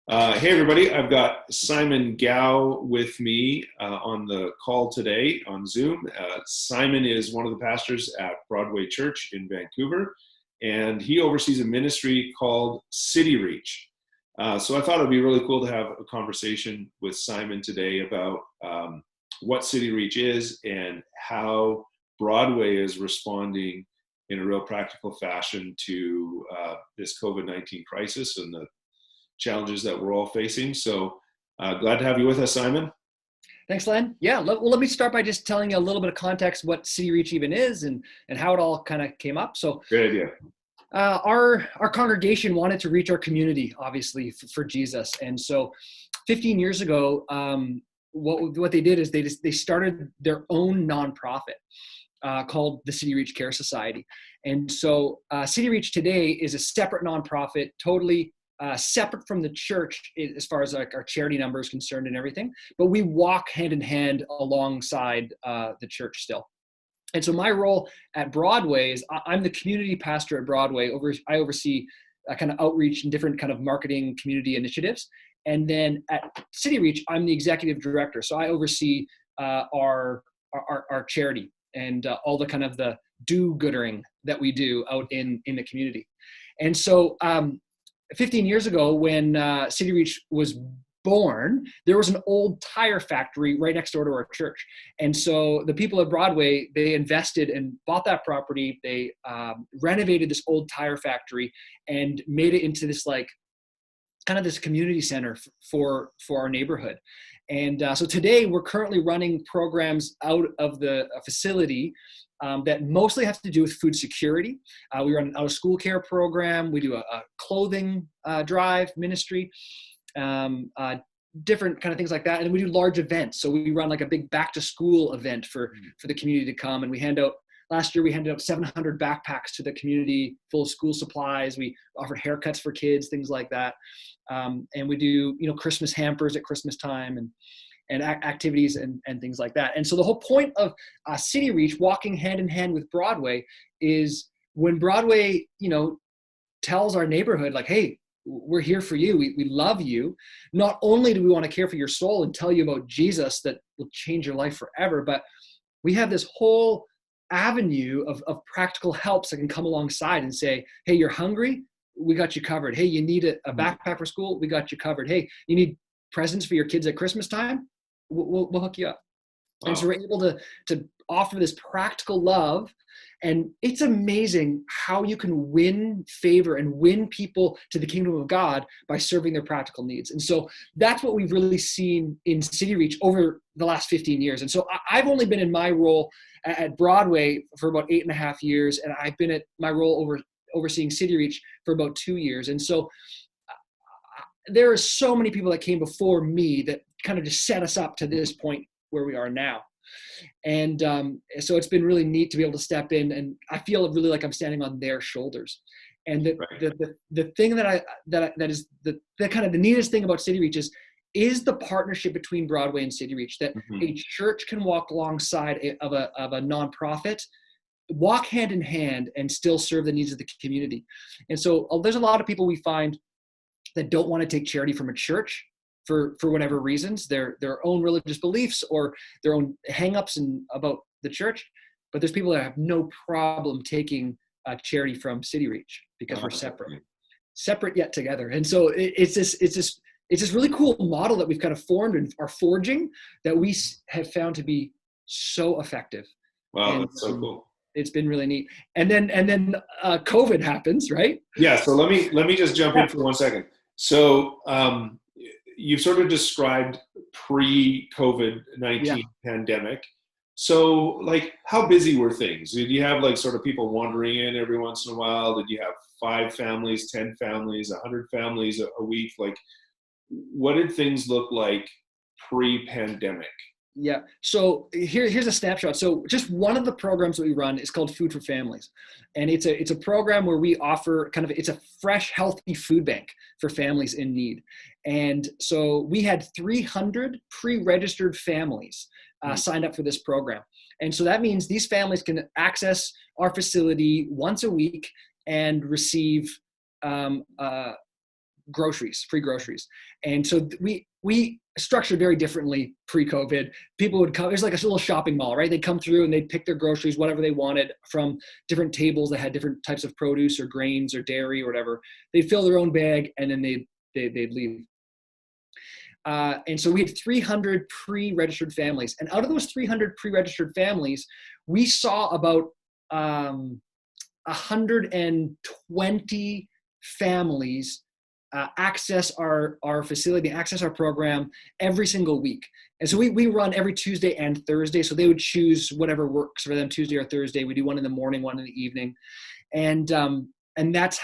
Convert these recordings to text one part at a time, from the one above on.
Hey everybody, I've got Simon Gow with me on the call today on Zoom. Simon is one of the pastors at Broadway Church in Vancouver, and he oversees a ministry called City Reach. So I thought it'd be really cool to have a conversation with Simon today about what City Reach is and how Broadway is responding in a real practical fashion to this COVID-19 crisis and the challenges that we're all facing. So glad to have you with us, Simon. Thanks, Len. Yeah, let me start by just telling you a little bit of context what City Reach even is and how it all kind of came up. So great idea. Our congregation wanted to reach our community, obviously, for Jesus. And so 15 years ago, what they did is they started their own nonprofit called the City Reach Care Society. And so City Reach today is a separate nonprofit, totally separate from the church as far as like our charity number is concerned and everything, but we walk hand in hand alongside the church still. And so my role at Broadway is I'm the community pastor at Broadway. I oversee kind of outreach and different kind of marketing community initiatives. And then at City Reach, I'm the executive director. So I oversee our charity and all the kind of the do-goodering that we do out in the community. And so 15 years ago, when City Reach was born, there was an old tire factory right next door to our church. And so the people at Broadway, they invested and bought that property. They renovated this old tire factory and made it into this like kind of this community center for our neighborhood. And so today we're currently running programs out of the facility that mostly have to do with food security. We run an out-of-school care program. We do a clothing drive ministry, different kind of things like that. And we do large events. So we run like a big back-to-school event for the community to come. And last year we handed out 700 backpacks to the community full of school supplies. We offered haircuts for kids, things like that. And we do, Christmas hampers at Christmas time and activities and things like that. And so the whole point of City Reach walking hand in hand with Broadway is when Broadway, tells our neighborhood like, hey, we're here for you. We love you. Not only do we want to care for your soul and tell you about Jesus that will change your life forever, but we have this whole avenue of practical helps that can come alongside and say, hey, you're hungry? We got you covered. Hey, you need a backpack for school? We got you covered. Hey, you need presents for your kids at Christmas time? We'll hook you up. Wow. And so we're able to offer this practical love. And it's amazing how you can win favor and win people to the kingdom of God by serving their practical needs. And so that's what we've really seen in City Reach over the last 15 years. And so I've only been in my role at Broadway for about 8.5 years. And I've been at my role overseeing City Reach for about 2 years. And so there are so many people that came before me that kind of just set us up to this point where we are now. And so it's been really neat to be able to step in, and I feel really like I'm standing on their shoulders. And the thing that is the kind of the neatest thing about City Reach is the partnership between Broadway and City Reach, that a church can walk alongside of a nonprofit, walk hand in hand and still serve the needs of the community. And so there's a lot of people we find that don't want to take charity from a church for whatever reasons, their own religious beliefs or their own hangups about the church. But there's people that have no problem taking charity from City Reach because we're separate yet together. And so it's this really cool model that we've kind of formed and are forging that we have found to be so effective. Wow, that's so cool. It's been really neat. And then COVID happens, right? Yeah. So let me just jump in for 1 second. So you've sort of described pre-COVID-19 pandemic. So like, how busy were things? Did you have like sort of people wandering in every once in a while? Did you have 5 families, 10 families, 100 families a week? Like, what did things look like pre-pandemic? Yeah. So here's a snapshot. So just one of the programs that we run is called Food for Families. And it's a program where we offer it's a fresh, healthy food bank for families in need. And so we had 300 pre-registered families signed up for this program. And so that means these families can access our facility once a week and receive groceries, free groceries. And so we structured very differently pre-COVID. People would come, there's like a little shopping mall, right? They'd come through and they'd pick their groceries, whatever they wanted from different tables that had different types of produce or grains or dairy or whatever. They'd fill their own bag and then they'd leave. And so we had 300 pre-registered families. And out of those 300 pre-registered families, we saw about 120 families access our facility, access our program every single week. And so we run every Tuesday and Thursday. So they would choose whatever works for them, Tuesday or Thursday. We do one in the morning, one in the evening. And that's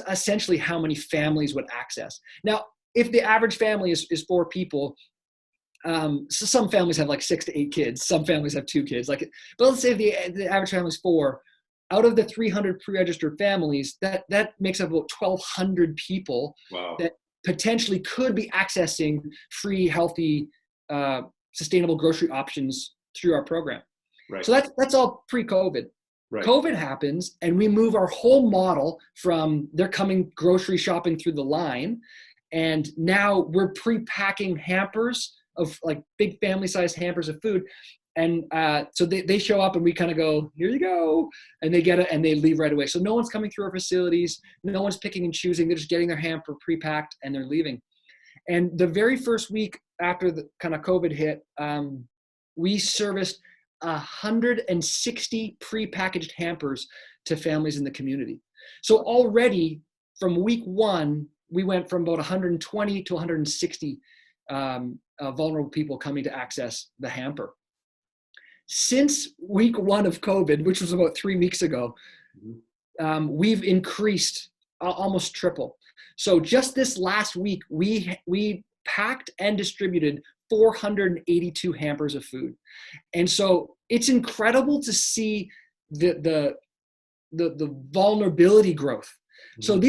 essentially how many families would access. Now, if the average family is 4 people, so some families have like 6 to 8 kids. Some families have 2 kids. But let's say the average family is 4. Out of the 300 pre-registered families, that makes up about 1,200 people. Wow. That potentially could be accessing free, healthy, sustainable grocery options through our program. Right. So that's all pre-COVID. Right. COVID happens, and we move our whole model from they're coming grocery shopping through the line, and now we're pre-packing hampers of like big family-sized hampers of food. And so they show up and we kind of go, here you go. And they get it and they leave right away. So no one's coming through our facilities. No one's picking and choosing. They're just getting their hamper pre-packed and they're leaving. And the very first week after the kind of COVID hit, we serviced 160 pre-packaged hampers to families in the community. So already from week 1, we went from about 120 to 160 vulnerable people coming to access the hamper. Since week 1 of COVID, which was about 3 weeks ago, we've increased almost triple. So just this last week, we packed and distributed 482 hampers of food. And so it's incredible to see the vulnerability growth. So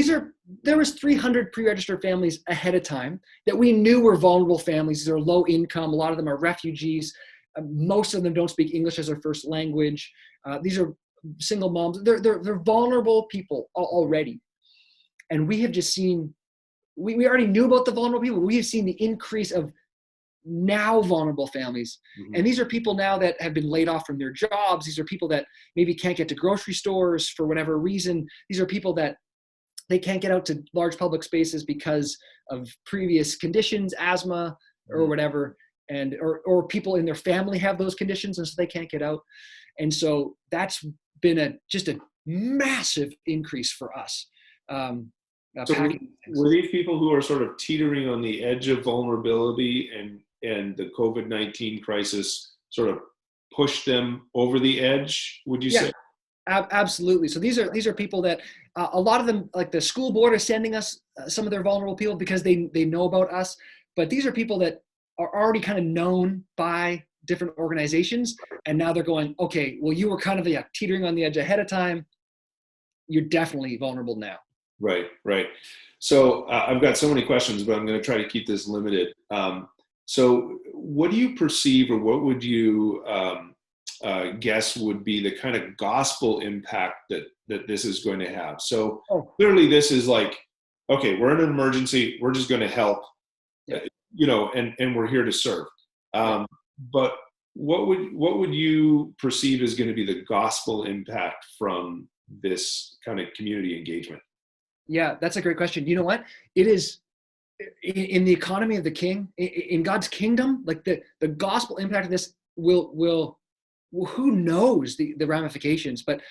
there was 300 pre-registered families ahead of time that we knew were vulnerable families. These are low income. A lot of them are refugees. Most of them don't speak English as their first language. These are single moms. They're vulnerable people already. And we have just seen, we already knew about the vulnerable people. We have seen the increase of now vulnerable families. Mm-hmm. And these are people now that have been laid off from their jobs. These are people that maybe can't get to grocery stores for whatever reason. These are people that they can't get out to large public spaces because of previous conditions, asthma or whatever. And or people in their family have those conditions and so they can't get out. And so that's been just a massive increase for us. So were these people who are sort of teetering on the edge of vulnerability and the COVID-19 crisis sort of pushed them over the edge, would you say? Absolutely. So these are people that a lot of them, like the school board is sending us some of their vulnerable people because they know about us. But these are people that are already kind of known by different organizations. And now they're going, okay, well, you were kind of teetering on the edge ahead of time. You're definitely vulnerable now. Right. So I've got so many questions, but I'm going to try to keep this limited. So what do you perceive, or what would you guess would be the kind of gospel impact that this is going to have? So clearly this is like, okay, we're in an emergency. We're just going to help. Yeah. And we're here to serve. But what would you perceive as going to be the gospel impact from this kind of community engagement? Yeah, that's a great question. You know what? It is in the economy of the King, in God's kingdom, like the gospel impact of this will who knows the ramifications, but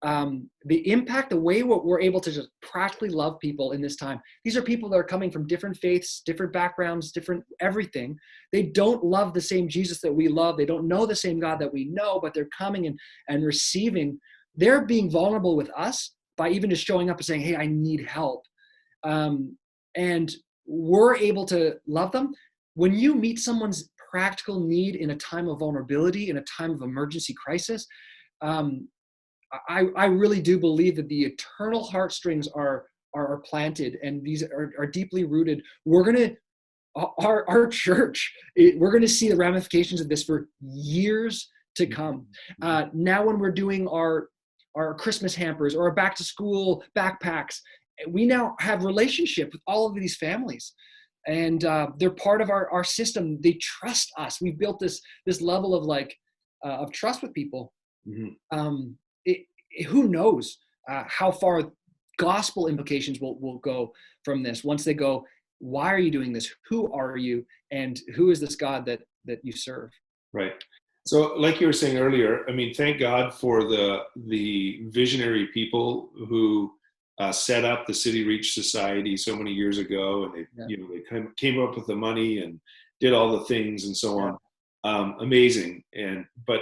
the impact, the way we're able to just practically love people in this time. These are people that are coming from different faiths, different backgrounds, different everything. They don't love the same Jesus that we love. They don't know the same God that we know, but they're coming and receiving. They're being vulnerable with us by even just showing up and saying, hey, I need help. And we're able to love them. When you meet someone's practical need in a time of vulnerability, in a time of emergency crisis, I really do believe that the eternal heartstrings are planted, and these are deeply rooted. Our church, we're going to see the ramifications of this for years to come. Now when we're doing our Christmas hampers or our back to school backpacks, we now have relationship with all of these families, and they're part of our system. They trust us. We've built this level of of trust with people. Mm-hmm. Who knows how far gospel implications will go from this once they go, why are you doing this? Who are you? And who is this God that you serve? Right. So like you were saying earlier, I mean, thank God for the visionary people who set up the City Reach Society so many years ago, and they kind of came up with the money and did all the things and so on. Amazing. But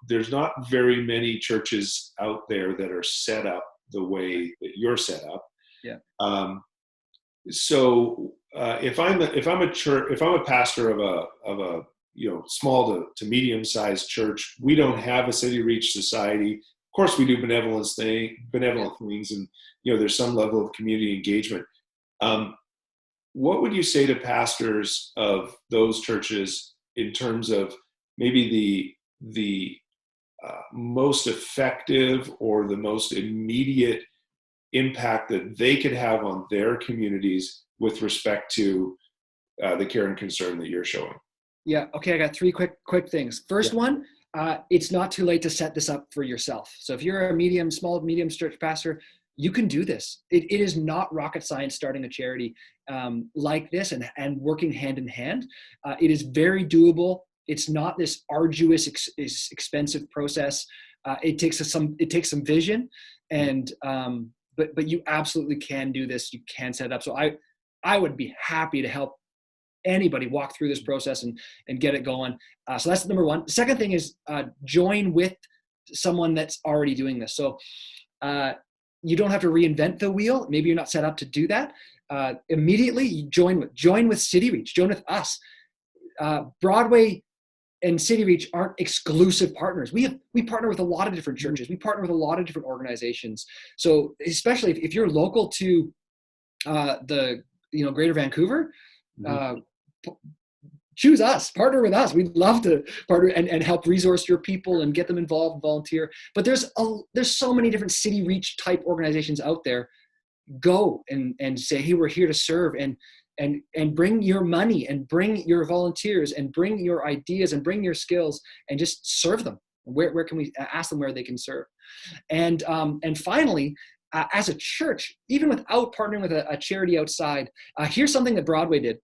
there's not very many churches out there that are set up the way that you're set up. Yeah. So if I'm a pastor of a small to medium-sized church, we don't have a City Reach Society. Of course, we do benevolent things, and there's some level of community engagement. What would you say to pastors of those churches in terms of maybe the most effective or the most immediate impact that they could have on their communities with respect to the care and concern that you're showing? Yeah. Okay. I got three quick things. First one, it's not too late to set this up for yourself. So if you're a small, medium church pastor, you can do this. It is not rocket science starting a charity like this and working hand in hand. It is very doable. It's not this arduous, expensive process. It takes some vision, and but you absolutely can do this. You can set it up. So I would be happy to help anybody walk through this process and get it going. So that's number one. The second thing is join with someone that's already doing this. So you don't have to reinvent the wheel. Maybe you're not set up to do that. Immediately you join with City Reach, join with us. Broadway and City Reach aren't exclusive partners. We partner with a lot of different churches. We partner with a lot of different organizations. So especially if you're local to the Greater Vancouver, choose us, partner with us. We'd love to partner and help resource your people and get them involved and volunteer. But there's so many different City Reach type organizations out there. Go and say, hey, we're here to serve, and bring your money and bring your volunteers and bring your ideas and bring your skills and just serve them. Where can we ask them where they can serve? And finally, as a church, even without partnering with a charity outside, here's something that Broadway did.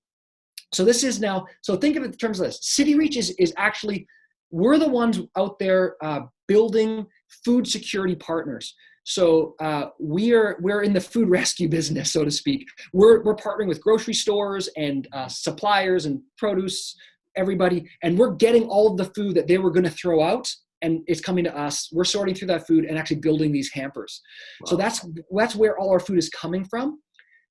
So this is now, so think of it in terms of this. City Reach is actually, we're the ones out there building food security partners. So we're in the food rescue business, so to speak. We're partnering with grocery stores and suppliers and produce, everybody, and we're getting all of the food that they were going to throw out, and it's coming to us. We're sorting through that food and actually building these hampers. Wow. So that's where all our food is coming from.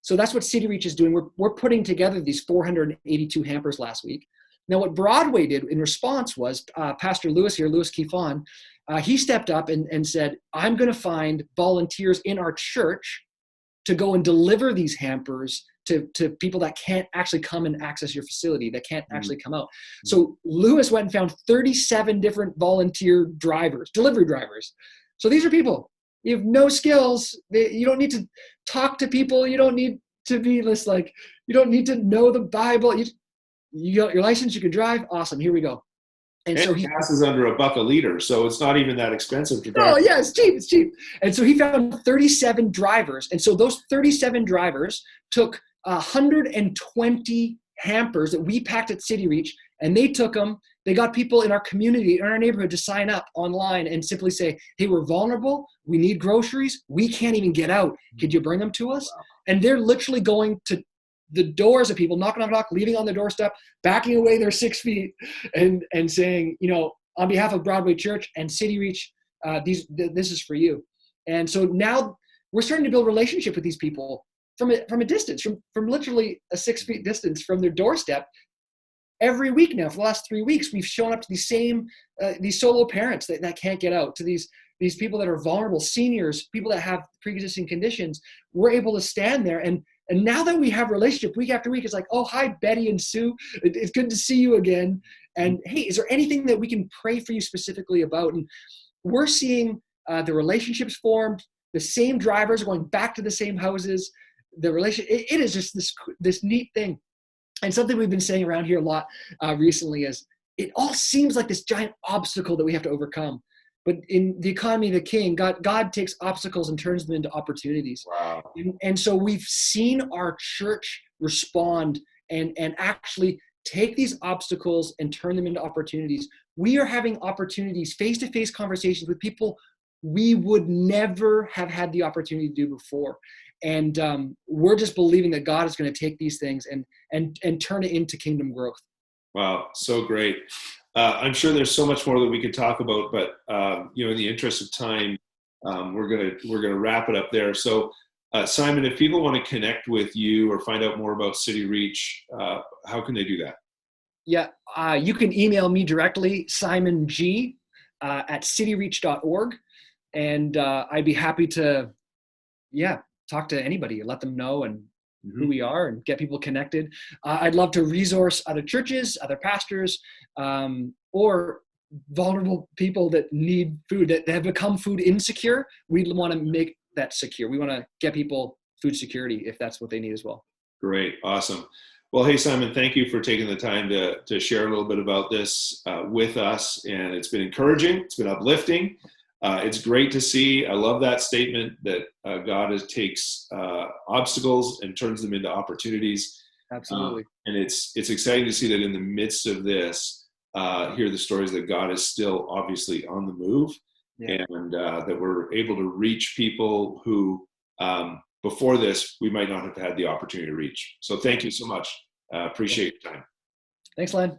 So that's what City Reach is doing. We're putting together these 482 hampers last week. Now, what Broadway did in response was Pastor Lewis Keefon, he stepped up and said, I'm going to find volunteers in our church to go and deliver these hampers to people that can't actually come and access your facility, that can't actually come out. So Lewis went and found 37 different volunteer drivers, delivery drivers. So these are people. You have no skills. You don't need to talk to people. You don't need to be this you don't need to know the Bible. You got your license, you can drive. Awesome. Here we go. And so gas is under $1 a liter, so it's not even that expensive to drive. Oh yeah, it's cheap. It's cheap. And so he found 37 drivers. And so those 37 drivers took 120 hampers that we packed at City Reach, and they took them. They got people in our community, in our neighborhood, to sign up online and simply say, hey, we're vulnerable. We need groceries. We can't even get out. Could you bring them to us? Wow. And they're literally going to the doors of people, knock, leaving on the doorstep, backing away their 6 feet and saying, on behalf of Broadway Church and City Reach, this is for you. And so now we're starting to build relationship with these people from a distance, from literally a 6 feet distance from their doorstep. Every week now, for the last 3 weeks, we've shown up to these solo parents that can't get out, to these people that are vulnerable, seniors, people that have pre-existing conditions. We're able to stand there, and now that we have a relationship week after week, it's like, oh, hi, Betty and Sue. It's good to see you again. And hey, is there anything that we can pray for you specifically about? And we're seeing the relationships formed. The same drivers are going back to the same houses. The relation, it is just this neat thing. And something we've been saying around here a lot recently is it all seems like this giant obstacle that we have to overcome. But in the economy of the king, God takes obstacles and turns them into opportunities. Wow. And so we've seen our church respond and actually take these obstacles and turn them into opportunities. We are having opportunities, face-to-face conversations with people we would never have had the opportunity to do before. And we're just believing that God is going to take these things and turn it into kingdom growth. Wow, so great. I'm sure there's so much more that we could talk about, but in the interest of time, we're gonna wrap it up there. So, Simon, if people want to connect with you or find out more about City Reach, how can they do that? Yeah, you can email me directly, Simon G at cityreach.org, and I'd be happy to, talk to anybody and let them know and who we are and get people connected. I'd love to resource other churches, other pastors, or vulnerable people that need food, that have become food insecure. We want to make that secure. We want to get people food security if that's what they need as well. Great. Awesome. Well, hey, Simon, thank you for taking the time to share a little bit about this with us. And it's been encouraging. It's been uplifting. It's great to see. I love that statement that God takes obstacles and turns them into opportunities. Absolutely. And it's exciting to see that in the midst of this, hear the stories that God is still obviously on the move, and that we're able to reach people who before this we might not have had the opportunity to reach. So thank you so much. Appreciate your time. Thanks, Len.